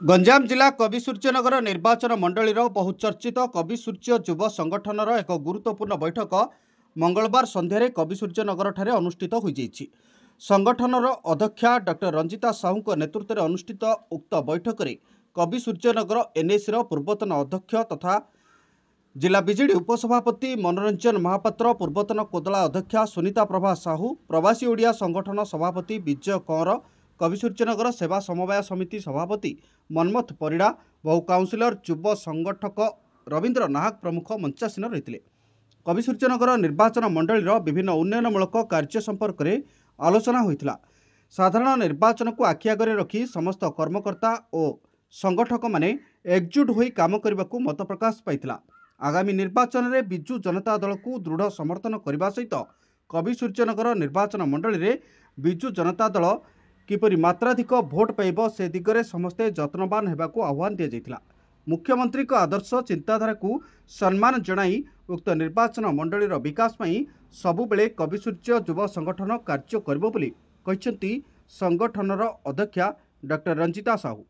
गंजाम जिला कवि सूर्यनगर निर्वाचन मंडलीर बहुचर्चित कवि सूर्य युव संगठनर एक गुरुत्वपूर्ण बैठक मंगलवार सन्धार कवि सूर्यनगर ठारे अनुष्ठित होइछि। संगठनर अध्यक्षा डॉक्टर रंजिता साहू नेतृत्व में अनुष्ठित उक्त बैठक में कवि सूर्यनगर एनएसी पूर्वतन अध्यक्ष तथा जिला बीजेडी उपसभापति मनोरंजन महापात्र, पूर्वतन कोदला अध्यक्षा सुनीता प्रभा साहू, प्रवासी ओडिया संगठन सभापति विजय कंवर, कवि सूर्यनगर सेवा समवाय समिति सभापति मनमथ परिड़ा, बहु काउंसिलर युव संगठक रवींद्र नाहक प्रमुख मंचासीन रही। कवि सूर्यनगर निर्वाचन मंडलीर विभिन्न उन्नयनमूलक कार्य संपर्क में आलोचना होइतिला। साधारण निर्वाचन को आखि आगरे रखी समस्त कर्मकर्ता और संगठक माने एकजुट होई काम करने को मत प्रकाश पाइतिला। आगामी निर्वाचन में बिजु जनता दल को दृढ़ समर्थन करने सहित कवि सूर्यनगर निर्वाचन मंडली में बिजु जनता दल किपरि मात्राधिक भोट पाइब से दिगरे समस्ते जत्नवान होगाकू आह्वान दिया। मुख्यमंत्री को आदर्श चिंताधारा को सम्मान जणाई उक्त निर्वाचन मंडलीर विकास में सबुबले कवि सूर्य युव संगठन कार्य करिबो बोली कहिसेंती संगठनर अध्यक्षा डॉक्टर रंजिता साहू।